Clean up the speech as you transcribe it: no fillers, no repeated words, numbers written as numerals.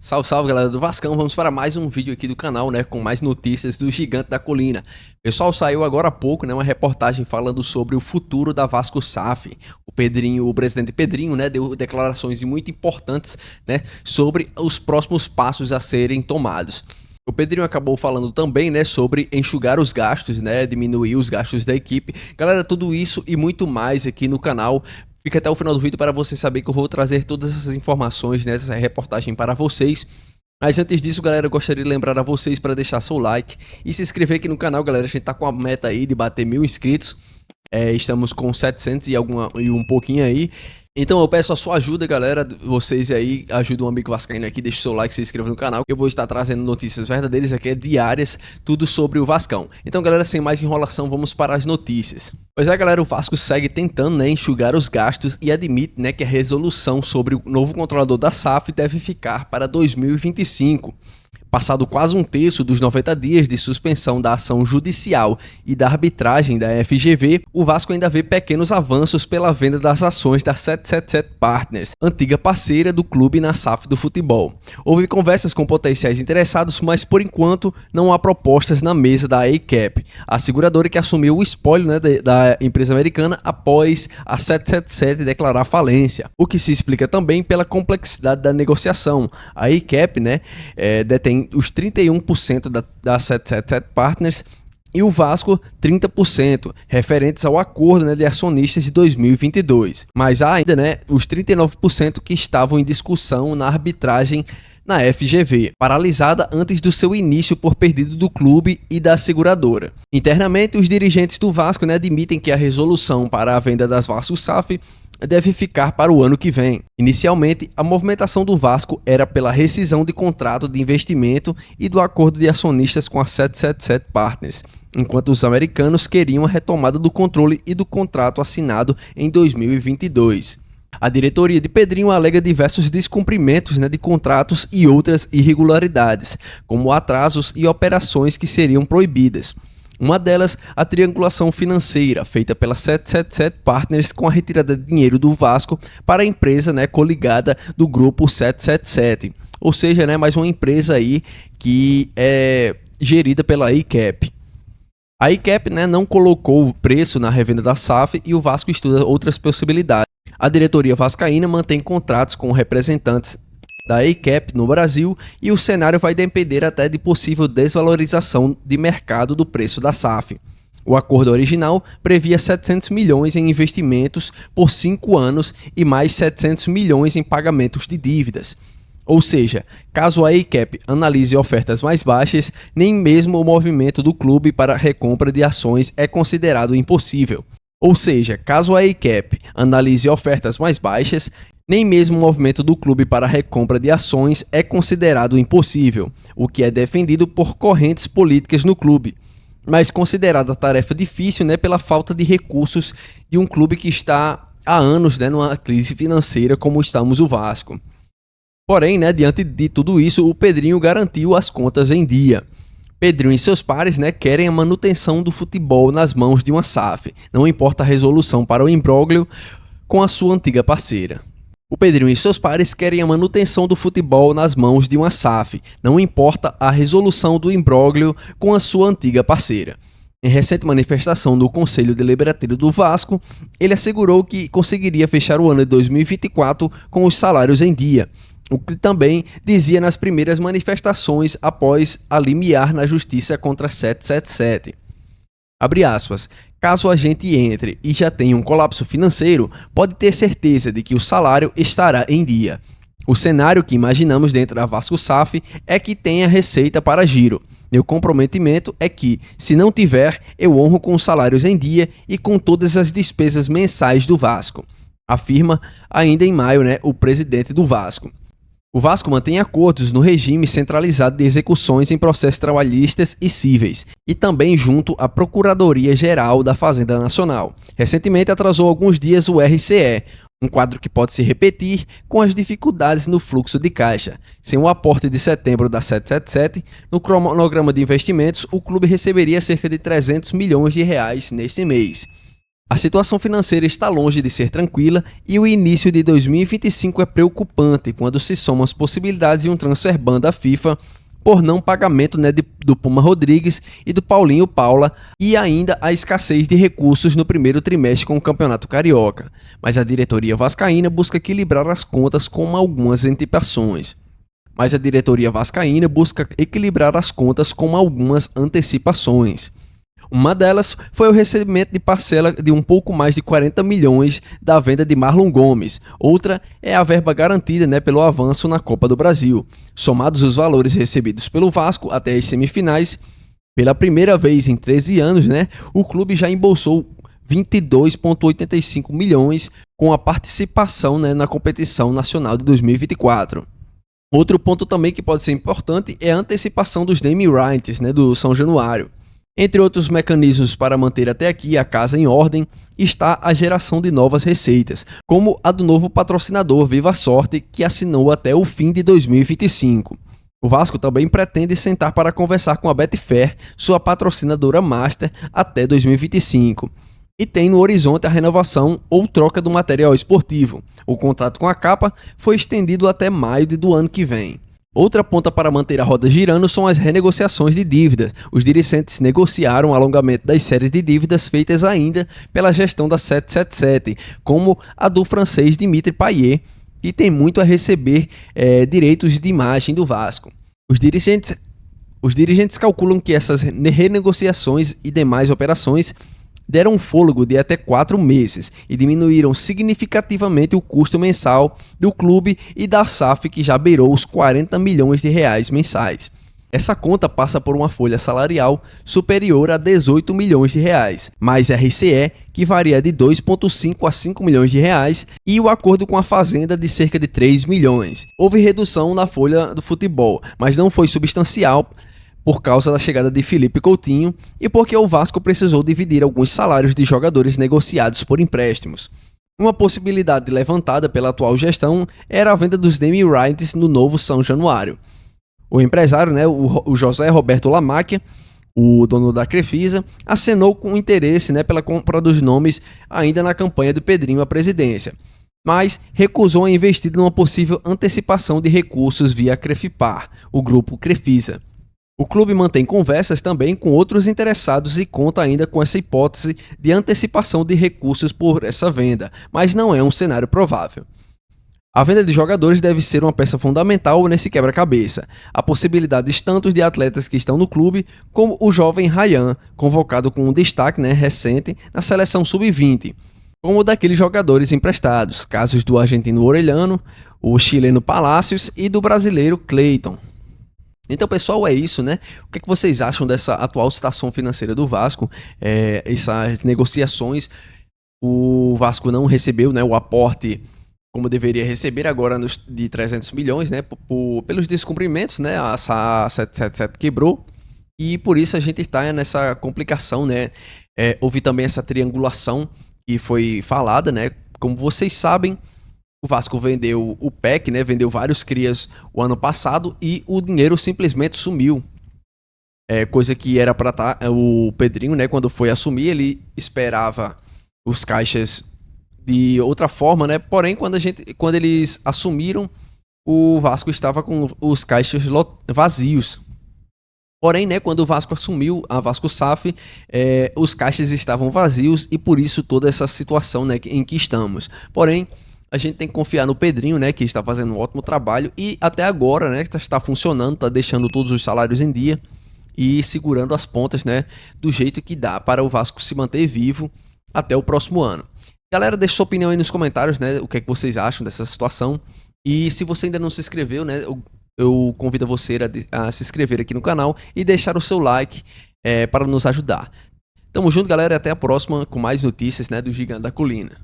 Salve, salve galera do Vascão, vamos para mais um vídeo aqui do canal, né, com mais notícias do Gigante da Colina. Pessoal, saiu agora há pouco, né, uma reportagem falando sobre o futuro da Vasco SAF. O presidente Pedrinho, né, deu declarações muito importantes, né, sobre os próximos passos a serem tomados. O Pedrinho acabou falando também, né, sobre enxugar os gastos, né, diminuir os gastos da equipe. Galera, tudo isso e muito mais aqui no canal. Fica até o final do vídeo para você saber que eu vou trazer todas essas informações nessa reportagem para vocês. Mas antes disso, galera, eu gostaria de lembrar a vocês para deixar seu like e se inscrever aqui no canal, galera. A gente tá com a meta aí de bater 1000 inscritos. Estamos com 700 e um pouquinho aí. Então eu peço a sua ajuda, galera. Vocês aí ajudam o amigo vascaíno aqui, deixa o seu like, se inscreva no canal. Eu vou estar trazendo notícias verdadeiras aqui, diárias, tudo sobre o Vascão. Então, galera, sem mais enrolação, vamos para as notícias. Pois é, galera, o Vasco segue tentando, né, enxugar os gastos e admite, né, que a resolução sobre o novo controlador da SAF deve ficar para 2025. Passado quase um terço dos 90 dias de suspensão da ação judicial e da arbitragem da FGV, o Vasco ainda vê pequenos avanços pela venda das ações da 777 Partners, antiga parceira do clube na SAF do futebol. Houve conversas com potenciais interessados, mas por enquanto não há propostas na mesa da ACAP, a seguradora que assumiu o espólio, né, da empresa americana após a 777 declarar falência, o que se explica também pela complexidade da negociação. A ACAP, né, detém os 31% da 777 Partners e o Vasco 30%, referentes ao acordo, né, de acionistas de 2022. Mas há ainda, né, os 39% que estavam em discussão na arbitragem na FGV, paralisada antes do seu início por pedido do clube e da seguradora. Internamente, os dirigentes do Vasco, né, admitem que a resolução para a venda das Vasco SAF deve ficar para o ano que vem. Inicialmente, a movimentação do Vasco era pela rescisão de contrato de investimento e do acordo de acionistas com a 777 Partners, enquanto os americanos queriam a retomada do controle e do contrato assinado em 2022. A diretoria de Pedrinho alega diversos descumprimentos, né, de contratos e outras irregularidades, como atrasos e operações que seriam proibidas. Uma delas, a triangulação financeira feita pela 777 Partners com a retirada de dinheiro do Vasco para a empresa, né, coligada do grupo 777. Ou seja, né, mais uma empresa aí que é gerida pela ACAP. A ACAP, né, não colocou o preço na revenda da SAF e o Vasco estuda outras possibilidades. A diretoria vascaína mantém contratos com representantes da ACAP no Brasil e o cenário vai depender até de possível desvalorização de mercado do preço da SAF. O acordo original previa 700 milhões em investimentos por 5 anos e mais 700 milhões em pagamentos de dívidas. Ou seja, caso a ACAP analise ofertas mais baixas, nem mesmo o movimento do clube para a recompra de ações é considerado impossível. Ou seja, caso a ACAP analise ofertas mais baixas, nem mesmo o movimento do clube para a recompra de ações é considerado impossível, o que é defendido por correntes políticas no clube, mas considerada tarefa difícil, né, pela falta de recursos de um clube que está há anos, né, numa crise financeira como estamos o Vasco. Porém, né, diante de tudo isso, o Pedrinho garantiu as contas em dia. Pedrinho e seus pares, né, querem a manutenção do futebol nas mãos de uma SAF, não importa a resolução para o imbróglio com a sua antiga parceira. O Pedrinho e seus pares querem a manutenção do futebol nas mãos de uma SAF, não importa a resolução do imbróglio com a sua antiga parceira. Em recente manifestação do Conselho Deliberativo do Vasco, ele assegurou que conseguiria fechar o ano de 2024 com os salários em dia, o que também dizia nas primeiras manifestações após a limiar na justiça contra a 777. Abre aspas. Caso a gente entre e já tenha um colapso financeiro, pode ter certeza de que o salário estará em dia. O cenário que imaginamos dentro da Vasco SAF é que tenha receita para giro. Meu comprometimento é que, se não tiver, eu honro com os salários em dia e com todas as despesas mensais do Vasco, afirma ainda em maio, né, o presidente do Vasco. O Vasco mantém acordos no regime centralizado de execuções em processos trabalhistas e cíveis, e também junto à Procuradoria-Geral da Fazenda Nacional. Recentemente atrasou alguns dias o RCE, um quadro que pode se repetir com as dificuldades no fluxo de caixa. Sem o aporte de setembro da 777, no cronograma de investimentos, o clube receberia cerca de 300 milhões de reais neste mês. A situação financeira está longe de ser tranquila e o início de 2025 é preocupante quando se somam as possibilidades de um transfer ban da FIFA por não pagamento, né, do Puma Rodrigues e do Paulinho Paula, e ainda a escassez de recursos no primeiro trimestre com o Campeonato Carioca. Mas a diretoria vascaína busca equilibrar as contas com algumas antecipações. Uma delas foi o recebimento de parcela de um pouco mais de 40 milhões da venda de Marlon Gomes. Outra é a verba garantida, né, pelo avanço na Copa do Brasil. Somados os valores recebidos pelo Vasco até as semifinais, pela primeira vez em 13 anos, né, o clube já embolsou 22,85 milhões com a participação, né, na competição nacional de 2024. Outro ponto também que pode ser importante é a antecipação dos naming rights, né, do São Januário. Entre outros mecanismos para manter até aqui a casa em ordem, está a geração de novas receitas, como a do novo patrocinador Viva Sorte, que assinou até o fim de 2025. O Vasco também pretende sentar para conversar com a Betfair, sua patrocinadora master, até 2025. E tem no horizonte a renovação ou troca do material esportivo. O contrato com a capa foi estendido até maio do ano que vem. Outra ponta para manter a roda girando são as renegociações de dívidas. Os dirigentes negociaram o alongamento das séries de dívidas feitas ainda pela gestão da 777, como a do francês Dimitri Payet, que tem muito a receber direitos de imagem do Vasco. Os dirigentes calculam que essas renegociações e demais operações deram um fôlego de até 4 meses e diminuíram significativamente o custo mensal do clube e da SAF, que já beirou os 40 milhões de reais mensais. Essa conta passa por uma folha salarial superior a 18 milhões de reais, mais RCE, que varia de 2,5 a 5 milhões de reais, e o acordo com a Fazenda de cerca de 3 milhões. Houve redução na folha do futebol, mas não foi substancial, por causa da chegada de Felipe Coutinho e porque o Vasco precisou dividir alguns salários de jogadores negociados por empréstimos. Uma possibilidade levantada pela atual gestão era a venda dos naming rights no novo São Januário. O empresário, né, o José Roberto Lamáquia, o dono da Crefisa, acenou com interesse, né, pela compra dos nomes ainda na campanha do Pedrinho à presidência, mas recusou a investir numa possível antecipação de recursos via Crefipar, o grupo Crefisa. O clube mantém conversas também com outros interessados e conta ainda com essa hipótese de antecipação de recursos por essa venda, mas não é um cenário provável. A venda de jogadores deve ser uma peça fundamental nesse quebra-cabeça. Há possibilidades tanto de atletas que estão no clube, como o jovem Ryan, convocado com um destaque, né, recente na seleção sub-20, como daqueles jogadores emprestados, casos do argentino Orellano, o chileno Palacios e do brasileiro Cleiton. Então, pessoal, é isso, né? O que é que vocês acham dessa atual situação financeira do Vasco? Essas negociações, o Vasco não recebeu, né, o aporte como deveria receber agora de 300 milhões, né, pelos descumprimentos, né? A 777 quebrou e por isso a gente está nessa complicação, né? Houve também essa triangulação que foi falada, né? Como vocês sabem, o Vasco vendeu o PEC, né? Vendeu vários crias o ano passado e o dinheiro simplesmente sumiu. Coisa que era para estar. O Pedrinho, né? Quando foi assumir, ele esperava os caixas de outra forma, né? Porém, quando eles assumiram, o Vasco estava com os caixas vazios. Porém, né? Quando o Vasco assumiu a Vasco SAF, os caixas estavam vazios e por isso toda essa situação, né, em que estamos. Porém, a gente tem que confiar no Pedrinho, né, que está fazendo um ótimo trabalho e até agora, né, está funcionando, está deixando todos os salários em dia e segurando as pontas, né, do jeito que dá para o Vasco se manter vivo até o próximo ano. Galera, deixa sua opinião aí nos comentários, né, o que é que vocês acham dessa situação. E se você ainda não se inscreveu, né, eu convido você a se inscrever aqui no canal e deixar o seu like para nos ajudar. Tamo junto, galera, e até a próxima com mais notícias, né, do Gigante da Colina.